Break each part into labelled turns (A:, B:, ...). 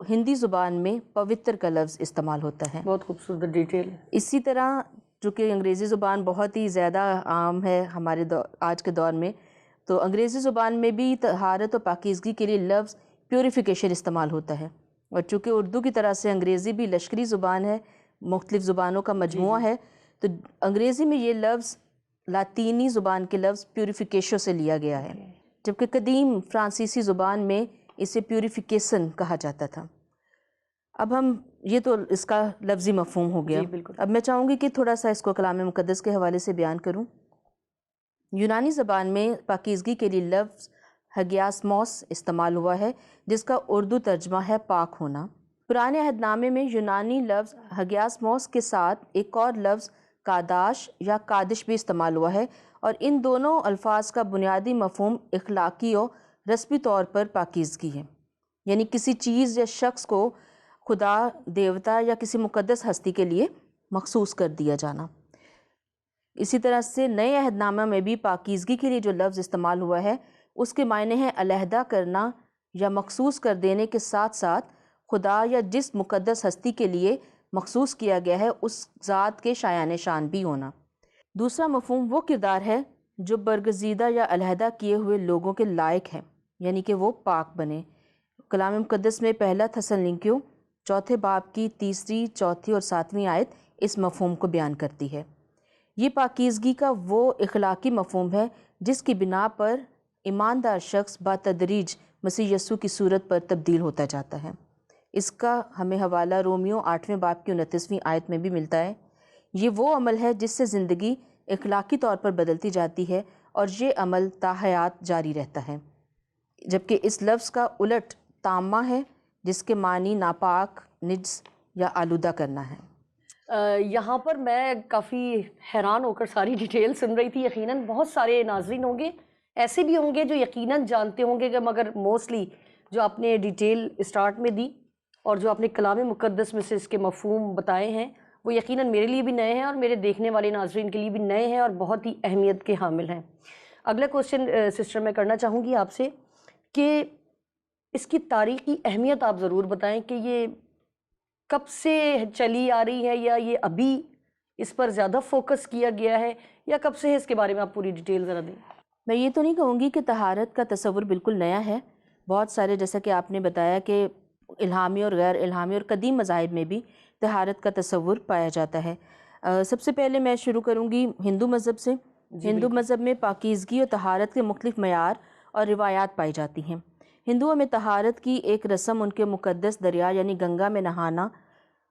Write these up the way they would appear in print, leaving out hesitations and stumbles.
A: ہندی زبان میں پوتر کا لفظ استعمال ہوتا ہے۔
B: بہت خوبصورت ڈیٹیل ہے۔
A: اسی طرح چونکہ انگریزی زبان بہت ہی زیادہ عام ہے ہمارے آج کے دور میں، تو انگریزی زبان میں بھی طہارت و پاکیزگی کے لیے لفظ پیوریفیکیشن استعمال ہوتا ہے، اور چونکہ اردو کی طرح سے انگریزی بھی لشکری زبان ہے، مختلف زبانوں کا مجموعہ ہے، تو انگریزی میں یہ لفظ لاطینی زبان کے لفظ پیوریفیکیشن سے لیا گیا ہے، جبکہ قدیم فرانسیسی زبان میں اسے پیوریفیکیشن کہا جاتا تھا۔ اب ہم یہ تو اس کا لفظی مفہوم ہو گیا،
B: جی بالکل۔
A: اب میں چاہوں گی کہ تھوڑا سا اس کو کلام مقدس کے حوالے سے بیان کروں۔ یونانی زبان میں پاکیزگی کے لیے لفظ ہگیاسموس استعمال ہوا ہے، جس کا اردو ترجمہ ہے پاک ہونا۔ پرانے عہد نامے میں یونانی لفظ ہگیاسموس کے ساتھ ایک اور لفظ کاداش یا کادش بھی استعمال ہوا ہے، اور ان دونوں الفاظ کا بنیادی مفہوم اخلاقی و رسمی طور پر پاکیزگی ہے، یعنی کسی چیز یا شخص کو خدا، دیوتا یا کسی مقدس ہستی کے لیے مخصوص کر دیا جانا۔ اسی طرح سے نئے عہد نامہ میں بھی پاکیزگی کے لیے جو لفظ استعمال ہوا ہے اس کے معنی ہے علیحدہ کرنا یا مخصوص کر دینے کے ساتھ ساتھ خدا یا جس مقدس ہستی کے لیے مخصوص کیا گیا ہے اس ذات کے شایان شان بھی ہونا۔ دوسرا مفہوم وہ کردار ہے جو برگزیدہ یا علیحدہ کیے ہوئے لوگوں کے لائق ہے، یعنی کہ وہ پاک بنے۔ کلام مقدس میں پہلا تھسلنیکیوں چوتھے باب کی 3، 4 اور 7 آیت اس مفہوم کو بیان کرتی ہے۔ یہ پاکیزگی کا وہ اخلاقی مفہوم ہے جس کی بنا پر ایماندار شخص بتدریج مسیح یسوع کی صورت پر تبدیل ہوتا جاتا ہے۔ اس کا ہمیں حوالہ رومیو 8ویں باب کی 29ویں آیت میں بھی ملتا ہے۔ یہ وہ عمل ہے جس سے زندگی اخلاقی طور پر بدلتی جاتی ہے، اور یہ عمل تا حیات جاری رہتا ہے، جبکہ اس لفظ کا الٹ تامہ ہے جس کے معنی ناپاک، نجس یا آلودہ کرنا ہے۔
B: یہاں پر میں کافی حیران ہو کر ساری ڈیٹیل سن رہی تھی۔ یقیناً بہت سارے ناظرین ہوں گے، ایسے بھی ہوں گے جو یقیناً جانتے ہوں گے کہ مگر موسٹلی جو آپ نے ڈیٹیل اسٹارٹ میں دی اور جو آپ نے کلام مقدس میں سے اس کے مفہوم بتائے ہیں وہ یقیناً میرے لیے بھی نئے ہیں اور میرے دیکھنے والے ناظرین کے لیے بھی نئے ہیں اور بہت ہی اہمیت کے حامل ہیں۔ اگلا کوشچن سسٹر میں کرنا چاہوں گی آپ سے کہ اس کی تاریخی اہمیت آپ ضرور بتائیں کہ یہ کب سے چلی آ رہی ہے، یا یہ ابھی اس پر زیادہ فوکس کیا گیا ہے، یا کب سے ہے، اس کے بارے میں آپ پوری ڈیٹیل ذرا دیں۔
A: میں یہ تو نہیں کہوں گی کہ طہارت کا تصور بالکل نیا ہے۔ بہت سارے، جیسا کہ آپ نے بتایا کہ الہامی اور غیر الہامی اور قدیم مذاہب میں بھی طہارت کا تصور پایا جاتا ہے۔ سب سے پہلے میں شروع کروں گی ہندو مذہب سے۔ ہندو مذہب میں پاکیزگی اور طہارت کے مختلف معیار اور روایات پائی جاتی ہیں۔ ہندوؤں میں طہارت کی ایک رسم ان کے مقدس دریا یعنی گنگا میں نہانا،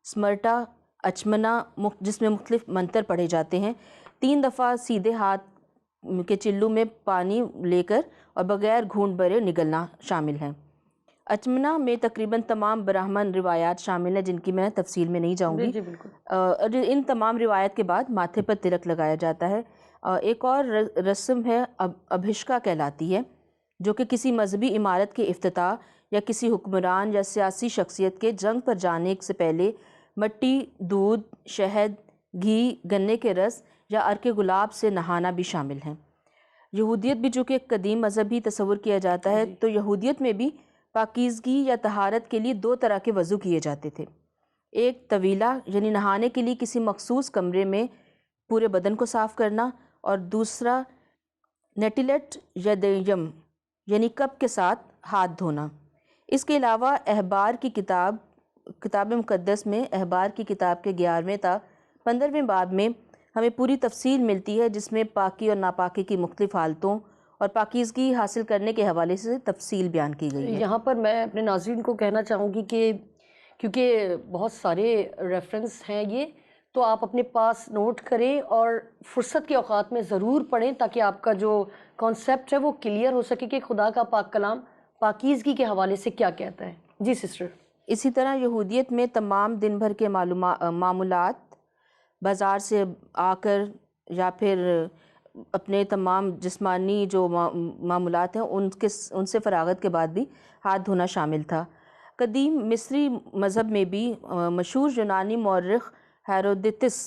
A: سمرٹا اچمنا، جس میں مختلف منتر پڑھے جاتے ہیں، 3 دفعہ سیدھے ہاتھ کے چلو میں پانی لے کر اور بغیر گھونٹ بھرے نگلنا شامل ہے۔ اچمنا میں تقریباً تمام براہمن روایات شامل ہیں جن کی میں تفصیل میں نہیں جاؤں گی۔
B: جی بالکل۔
A: اور ان تمام روایت کے بعد ماتھے پر تلک لگایا جاتا ہے۔ ایک اور رسم ہے ابھشکا کہلاتی ہے، جو کہ کسی مذہبی عمارت کے افتتاح یا کسی حکمران یا سیاسی شخصیت کے جنگ پر جانے سے پہلے مٹی، دودھ، شہد، گھی، گنے کے رس یا عرق گلاب سے نہانا بھی شامل ہیں۔ یہودیت بھی جو کہ ایک قدیم مذہب ہی تصور کیا جاتا ہے، تو یہودیت میں بھی پاکیزگی یا طہارت کے لیے 2 طرح کے وضو کیے جاتے تھے۔ ایک طویلہ یعنی نہانے کے لیے کسی مخصوص کمرے میں پورے بدن کو صاف کرنا، اور دوسرا نیٹیلٹ یا دیم یعنی کپ کے ساتھ ہاتھ دھونا۔ اس کے علاوہ احبار کی کتاب مقدس میں احبار کی کتاب کے 11ویں تا 15ویں باب میں ہمیں پوری تفصیل ملتی ہے، جس میں پاکی اور ناپاکی کی مختلف حالتوں اور پاکیزگی حاصل کرنے کے حوالے سے تفصیل بیان کی گئی ہے۔
B: یہاں پر میں اپنے ناظرین کو کہنا چاہوں گی کہ کیونکہ بہت سارے ریفرنس ہیں یہ، تو آپ اپنے پاس نوٹ کریں اور فرصت کے اوقات میں ضرور پڑھیں تاکہ آپ کا جو کانسیپٹ ہے وہ کلیئر ہو سکے کہ خدا کا پاک کلام پاکیزگی کے حوالے سے کیا کہتا ہے۔ جی سسٹر۔
A: اسی طرح یہودیت میں تمام دن بھر کے معمولات بازار سے آ کر یا پھر اپنے تمام جسمانی جو معمولات ہیں ان سے فراغت کے بعد بھی ہاتھ دھونا شامل تھا۔ قدیم مصری مذہب میں بھی مشہور یونانی مورخ ہیرودیتس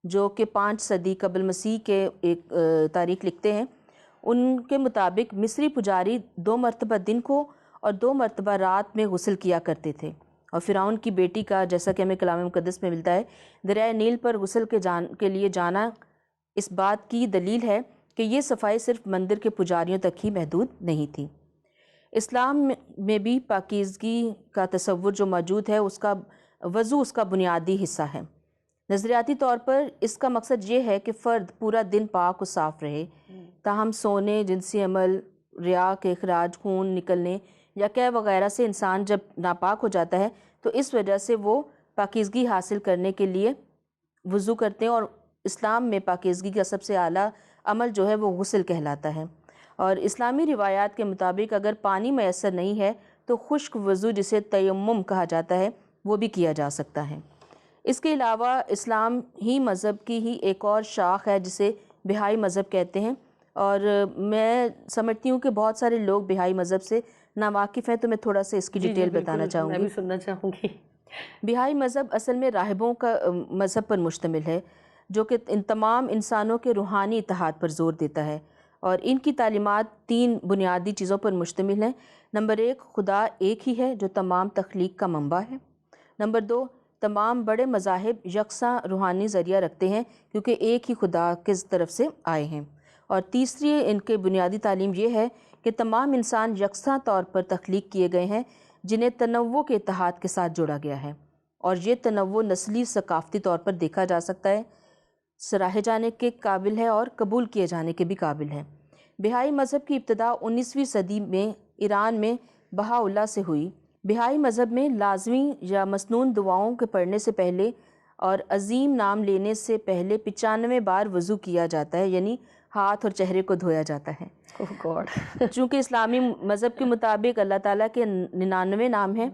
A: جو کہ 5 صدی قبل مسیح کے ایک تاریخ لکھتے ہیں، ان کے مطابق مصری پجاری 2 مرتبہ دن کو اور 2 مرتبہ رات میں غسل کیا کرتے تھے، اور فرعون کی بیٹی کا جیسا کہ ہمیں کلام مقدس میں ملتا ہے دریائے نیل پر غسل کے لیے جانا اس بات کی دلیل ہے کہ یہ صفائی صرف مندر کے پجاریوں تک ہی محدود نہیں تھی۔ اسلام میں بھی پاکیزگی کا تصور جو موجود ہے اس کا وضو اس کا بنیادی حصہ ہے۔ نظریاتی طور پر اس کا مقصد یہ ہے کہ فرد پورا دن پاک و صاف رہے، تاہم سونے، جنسی عمل، ریا کے اخراج، خون نکلنے یا قے وغیرہ سے انسان جب ناپاک ہو جاتا ہے تو اس وجہ سے وہ پاکیزگی حاصل کرنے کے لیے وضو کرتے ہیں، اور اسلام میں پاکیزگی کا سب سے اعلیٰ عمل جو ہے وہ غسل کہلاتا ہے۔ اور اسلامی روایات کے مطابق اگر پانی میسر نہیں ہے تو خشک وضو جسے تیمم کہا جاتا ہے وہ بھی کیا جا سکتا ہے۔ اس کے علاوہ اسلام ہی مذہب کی ہی ایک اور شاخ ہے جسے بہائی مذہب کہتے ہیں، اور میں سمجھتی ہوں کہ بہت سارے لوگ بہائی مذہب سے ناواقف ہیں، تو میں تھوڑا سا اس کی ڈیٹیل بتانا چاہوں
B: میں
A: گی۔
B: بھی سننا چاہوں گی۔
A: بہائی مذہب اصل میں راہبوں کا مذہب پر مشتمل ہے جو کہ ان تمام انسانوں کے روحانی اتحاد پر زور دیتا ہے، اور ان کی تعلیمات 3 بنیادی چیزوں پر مشتمل ہیں۔ نمبر 1، خدا ایک ہی ہے جو تمام تخلیق کا منبع ہے۔ نمبر 2، تمام بڑے مذاہب یکساں روحانی ذریعہ رکھتے ہیں کیونکہ ایک ہی خدا کی طرف سے آئے ہیں۔ اور تیسری ان کے بنیادی تعلیم یہ ہے کہ تمام انسان یکساں طور پر تخلیق کیے گئے ہیں جنہیں تنوع کے اتحاد کے ساتھ جوڑا گیا ہے، اور یہ تنوع نسلی ثقافتی طور پر دیکھا جا سکتا ہے، سراہے جانے کے قابل ہے اور قبول کیے جانے کے بھی قابل ہے۔ بہائی مذہب کی ابتدا 19ویں صدی میں ایران میں بہاء اللہ سے ہوئی۔ بہائی مذہب میں لازمی یا مسنون دعاؤں کے پڑھنے سے پہلے اور عظیم نام لینے سے پہلے 95 بار وضو کیا جاتا ہے، یعنی ہاتھ اور چہرے کو دھویا جاتا ہے۔ چونکہ اسلامی مذہب کے مطابق اللہ تعالیٰ کے 99 نام ہیں،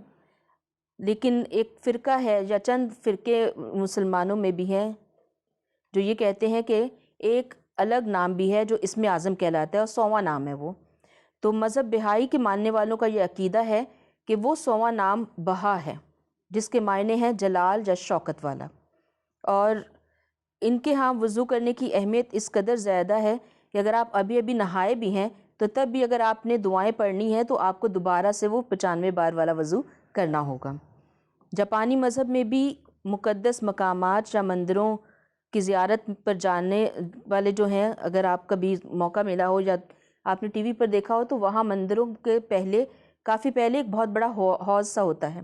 A: لیکن ایک فرقہ ہے یا چند فرقے مسلمانوں میں بھی ہیں جو یہ کہتے ہیں کہ ایک الگ نام بھی ہے جو اسم اعظم کہلاتا ہے، اور 100واں نام ہے وہ۔ تو مذہب بہائی کے ماننے والوں کا یہ عقیدہ ہے کہ وہ 100واں نام بہا ہے جس کے معنی ہیں جلال یا شوکت والا، اور ان کے ہاں وضو کرنے کی اہمیت اس قدر زیادہ ہے کہ اگر آپ ابھی نہائے بھی ہیں تو تب بھی اگر آپ نے دعائیں پڑھنی ہیں تو آپ کو دوبارہ سے وہ 95 بار والا وضو کرنا ہوگا۔ جاپانی مذہب میں بھی مقدس مقامات یا مندروں کی زیارت پر جانے والے جو ہیں، اگر آپ کبھی موقع ملا ہو یا آپ نے ٹی وی پر دیکھا ہو تو وہاں مندروں کے کافی پہلے ایک بہت بڑا حوض سا ہوتا ہے،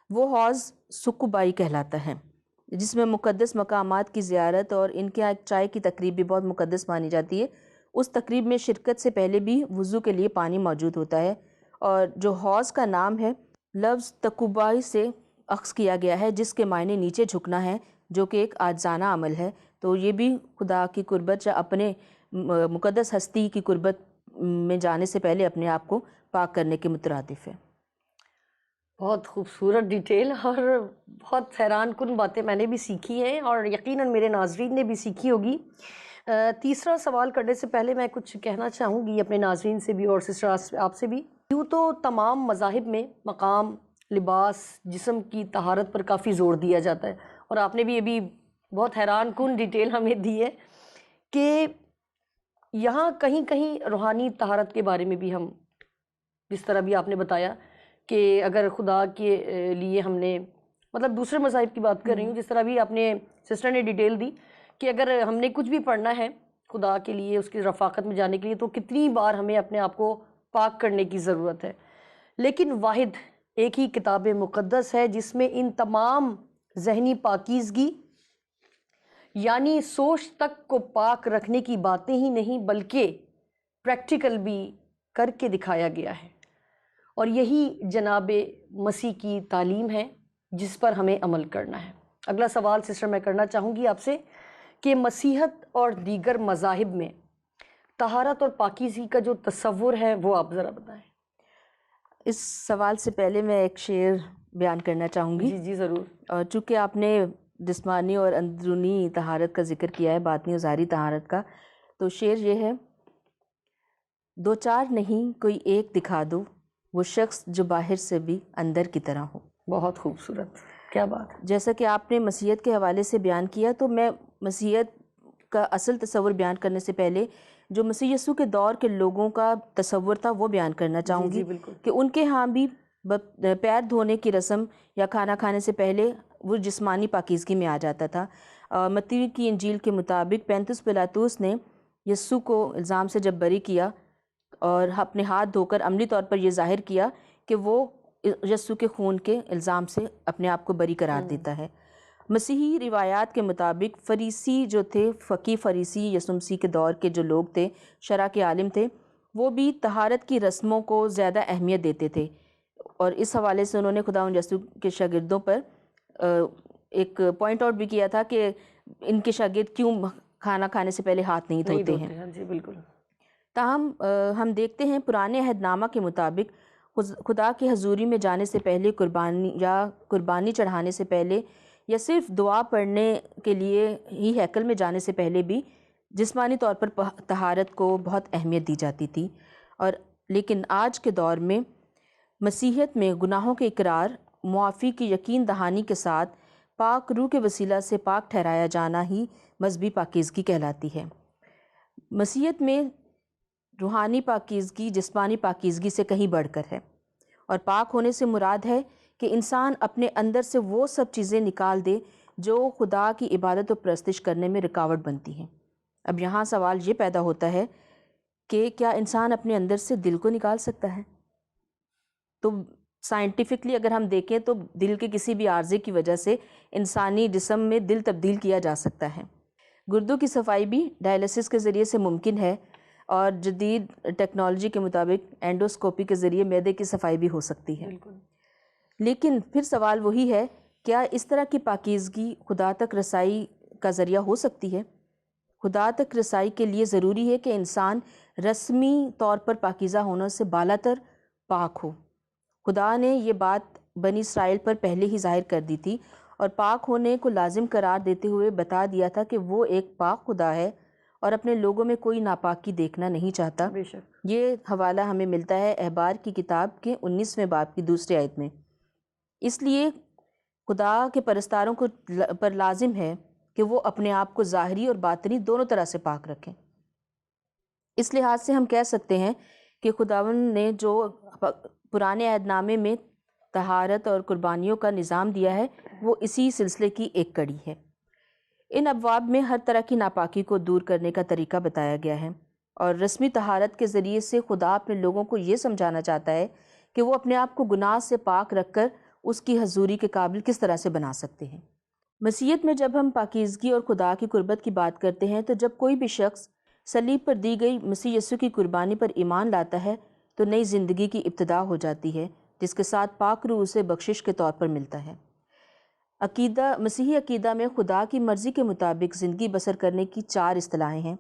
A: وہ حوض سکوبائی کہلاتا ہے، جس میں مقدس مقامات کی زیارت اور ان کے ایک چائے کی تقریب بھی بہت مقدس مانی جاتی ہے۔ اس تقریب میں شرکت سے پہلے بھی وضو کے لیے پانی موجود ہوتا ہے، اور جو حوض کا نام ہے لفظ تکوبائی سے اخذ کیا گیا ہے جس کے معنی نیچے جھکنا ہے، جو کہ ایک عاجزانہ عمل ہے۔ تو یہ بھی خدا کی قربت یا اپنے مقدس ہستی کی قربت میں جانے سے پہلے اپنے آپ کو پاک کرنے کے مترادف ہے۔
B: بہت خوبصورت ڈیٹیل اور بہت حیران کن باتیں میں نے بھی سیکھی ہیں، اور یقیناً میرے ناظرین نے بھی سیکھی ہوگی۔ تیسرا سوال کرنے سے پہلے میں کچھ کہنا چاہوں گی اپنے ناظرین سے بھی اور سسٹر آپ سے بھی۔ یوں تو تمام مذاہب میں مقام، لباس، جسم کی طہارت پر کافی زور دیا جاتا ہے، اور آپ نے بھی ابھی بہت حیران کن ڈیٹیل ہمیں دی ہے کہ یہاں کہیں کہیں روحانی طہارت کے بارے میں بھی ہم، جس طرح بھی آپ نے بتایا کہ اگر خدا کے لیے ہم نے، مطلب دوسرے مذاہب کی بات کر رہی ہوں، جس طرح بھی آپ نے سسٹر نے ڈیٹیل دی کہ اگر ہم نے کچھ بھی پڑھنا ہے خدا کے لیے، اس کی رفاقت میں جانے کے لیے، تو کتنی بار ہمیں اپنے آپ کو پاک کرنے کی ضرورت ہے۔ لیکن واحد ایک ہی کتاب مقدس ہے جس میں ان تمام ذہنی پاکیزگی یعنی سوچ تک کو پاک رکھنے کی باتیں ہی نہیں بلکہ پریکٹیکل بھی کر کے دکھایا گیا ہے، اور یہی جناب مسیح کی تعلیم ہے جس پر ہمیں عمل کرنا ہے۔ اگلا سوال سسٹر میں کرنا چاہوں گی آپ سے کہ مسیحیت اور دیگر مذاہب میں طہارت اور پاکیزگی کا جو تصور ہے وہ آپ ذرا بتائیں۔
A: اس سوال سے پہلے میں ایک شعر بیان کرنا چاہوں گی۔
B: جی ضرور۔
A: اور چونکہ آپ نے جسمانی اور اندرونی طہارت کا ذکر کیا ہے، باطنی اور ظاہری طہارت کا، تو شعر یہ ہے: دو چار نہیں کوئی ایک دکھا دو، وہ شخص جو باہر سے بھی اندر کی طرح ہو۔
B: بہت خوبصورت، کیا بات۔
A: جیسا کہ آپ نے مسیحیت کے حوالے سے بیان کیا، تو میں مسیحیت کا اصل تصور بیان کرنے سے پہلے جو مسیح یسوع کے دور کے لوگوں کا تصور تھا وہ بیان کرنا چاہوں گی
B: بالکل۔
A: کہ ان کے ہاں بھی پیر دھونے کی رسم یا کھانا کھانے سے پہلے وہ جسمانی پاکیزگی میں آ جاتا تھا۔ متی کی انجیل کے مطابق پینتس پلاطوس نے یسوع کو الزام سے جب بری کیا اور اپنے ہاتھ دھو کر عملی طور پر یہ ظاہر کیا کہ وہ یسوع کے خون کے الزام سے اپنے آپ کو بری قرار دیتا ہے۔ مسیحی روایات کے مطابق فریسی جو تھے، فقی فریسی یسوع مسیح کے دور کے جو لوگ تھے، شرع کے عالم تھے، وہ بھی طہارت کی رسموں کو زیادہ اہمیت دیتے تھے، اور اس حوالے سے انہوں نے خداوند یسوع کے شاگردوں پر ایک پوائنٹ آؤٹ بھی کیا تھا کہ ان کے شاگرد کیوں کھانا کھانے سے پہلے ہاتھ نہیں دھوتے ہیں۔
B: ہاں جی بالکل۔
A: تاہم ہم دیکھتے ہیں پرانے عہد نامہ کے مطابق خدا کی حضوری میں جانے سے پہلے قربانی چڑھانے سے پہلے یا صرف دعا پڑھنے کے لیے ہی ہیکل میں جانے سے پہلے بھی جسمانی طور پر طہارت کو بہت اہمیت دی جاتی تھی، اور لیکن آج کے دور میں مسیحیت میں گناہوں کے اقرار، معافی کی یقین دہانی کے ساتھ پاک روح کے وسیلہ سے پاک ٹھہرایا جانا ہی مذہبی پاکیزگی کہلاتی ہے۔ مسیحیت میں روحانی پاکیزگی جسمانی پاکیزگی سے کہیں بڑھ کر ہے، اور پاک ہونے سے مراد ہے کہ انسان اپنے اندر سے وہ سب چیزیں نکال دے جو خدا کی عبادت و پرستش کرنے میں رکاوٹ بنتی ہیں۔ اب یہاں سوال یہ پیدا ہوتا ہے کہ کیا انسان اپنے اندر سے دل کو نکال سکتا ہے؟ تو سائنٹیفکلی اگر ہم دیکھیں تو دل کے کسی بھی عارضے کی وجہ سے انسانی جسم میں دل تبدیل کیا جا سکتا ہے۔ گردوں کی صفائی بھی ڈائلسس کے ذریعے سے ممکن ہے، اور جدید ٹیکنالوجی کے مطابق اینڈوسکوپی کے ذریعے معدے کی صفائی بھی ہو سکتی ہے۔ لیکن پھر سوال وہی ہے، کیا اس طرح کی پاکیزگی خدا تک رسائی کا ذریعہ ہو سکتی ہے؟ خدا تک رسائی کے لیے ضروری ہے کہ انسان رسمی طور پر پاکیزہ ہونے سے بالاتر پاک ہو۔ خدا نے یہ بات بنی اسرائیل پر پہلے ہی ظاہر کر دی تھی، اور پاک ہونے کو لازم قرار دیتے ہوئے بتا دیا تھا کہ وہ ایک پاک خدا ہے اور اپنے لوگوں میں کوئی ناپاکی دیکھنا نہیں چاہتا۔
B: بے شک۔
A: یہ حوالہ ہمیں ملتا ہے احبار کی کتاب کے 19ویں باب کی 2 آیت میں۔ اس لیے خدا کے پرستاروں کو پر لازم ہے کہ وہ اپنے آپ کو ظاہری اور باطنی دونوں طرح سے پاک رکھیں۔ اس لحاظ سے ہم کہہ سکتے ہیں کہ خداوند نے جو پرانے عہد نامے میں طہارت اور قربانیوں کا نظام دیا ہے وہ اسی سلسلے کی ایک کڑی ہے۔ ان ابواب میں ہر طرح کی ناپاکی کو دور کرنے کا طریقہ بتایا گیا ہے، اور رسمی طہارت کے ذریعے سے خدا اپنے لوگوں کو یہ سمجھانا چاہتا ہے کہ وہ اپنے آپ کو گناہ سے پاک رکھ کر اس کی حضوری کے قابل کس طرح سے بنا سکتے ہیں۔ مسیحیت میں جب ہم پاکیزگی اور خدا کی قربت کی بات کرتے ہیں تو جب کوئی بھی شخص صلیب پر دی گئی مسیح یسوع کی قربانی پر ایمان لاتا ہے تو نئی زندگی کی ابتدا ہو جاتی ہے، جس کے ساتھ پاک روح اسے بخشش کے طور پر ملتا ہے۔ مسیحی عقیدہ میں خدا کی مرضی کے مطابق زندگی بسر کرنے کی 4 اصطلاحیں ہیں۔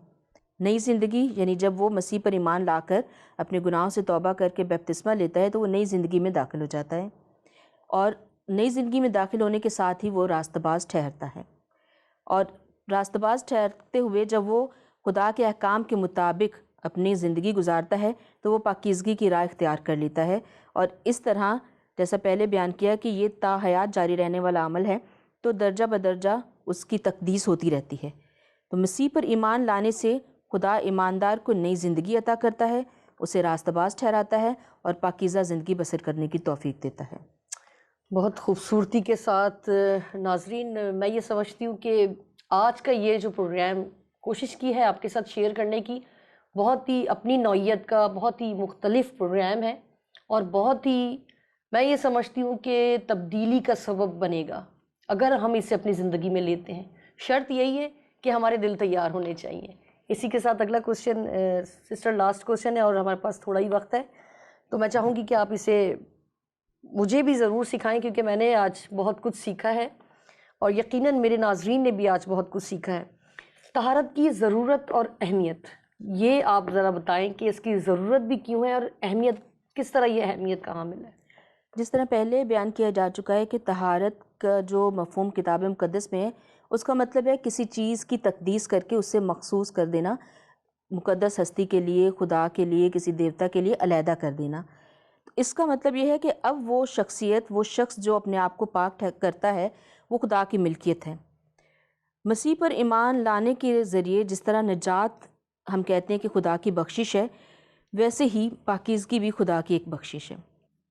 A: نئی زندگی یعنی جب وہ مسیح پر ایمان لا کر اپنے گناہوں سے توبہ کر کے بپتسمہ لیتا ہے تو وہ نئی زندگی میں داخل ہو جاتا ہے، اور نئی زندگی میں داخل ہونے کے ساتھ ہی وہ راستہ باز ٹھہرتا ہے، اور راستہ باز ٹھہرتے ہوئے جب وہ خدا کے احکام کے مطابق اپنی زندگی گزارتا ہے تو وہ پاکیزگی کی راہ اختیار کر لیتا ہے، اور اس طرح جیسا پہلے بیان کیا کہ یہ تا حیات جاری رہنے والا عمل ہے، تو درجہ بدرجہ اس کی تقدیس ہوتی رہتی ہے۔ تو مسیح پر ایمان لانے سے خدا ایماندار کو نئی زندگی عطا کرتا ہے، اسے راستہ باز ٹھہراتا ہے اور پاکیزہ زندگی بسر کرنے کی توفیق دیتا ہے۔
B: بہت خوبصورتی کے ساتھ ناظرین، میں یہ سمجھتی ہوں کہ آج کا یہ جو پروگرام کوشش کی ہے آپ کے ساتھ شیئر کرنے کی، بہت ہی اپنی نوعیت کا بہت ہی مختلف پروگرام ہے، اور بہت ہی میں یہ سمجھتی ہوں کہ تبدیلی کا سبب بنے گا اگر ہم اسے اپنی زندگی میں لیتے ہیں۔ شرط یہی ہے کہ ہمارے دل تیار ہونے چاہیے۔ اسی کے ساتھ اگلا کوشچن سسٹر لاسٹ کوشچن ہے، اور ہمارے پاس تھوڑا ہی وقت ہے، تو میں چاہوں گی کہ آپ اسے مجھے بھی ضرور سکھائیں، کیونکہ میں نے آج بہت کچھ سیکھا ہے، اور یقیناً میرے ناظرین نے بھی آج بہت کچھ سیکھا ہے۔ طہارت کی ضرورت اور اہمیت، یہ آپ ذرا بتائیں کہ اس کی ضرورت بھی کیوں ہے، اور اہمیت کس طرح یہ اہمیت کا حامل ہے؟
A: جس طرح پہلے بیان کیا جا چکا ہے کہ طہارت کا جو مفہوم کتاب مقدس میں ہے، اس کا مطلب ہے کسی چیز کی تقدیس کر کے اسے مخصوص کر دینا، مقدس ہستی کے لیے، خدا کے لیے، کسی دیوتا کے لیے علیحدہ کر دینا۔ اس کا مطلب یہ ہے کہ اب وہ شخصیت، وہ شخص جو اپنے آپ کو پاک کرتا ہے، وہ خدا کی ملکیت ہے۔ مسیح پر ایمان لانے کے ذریعے جس طرح نجات ہم کہتے ہیں کہ خدا کی بخشش ہے، ویسے ہی پاکیزگی بھی خدا کی ایک بخشش ہے۔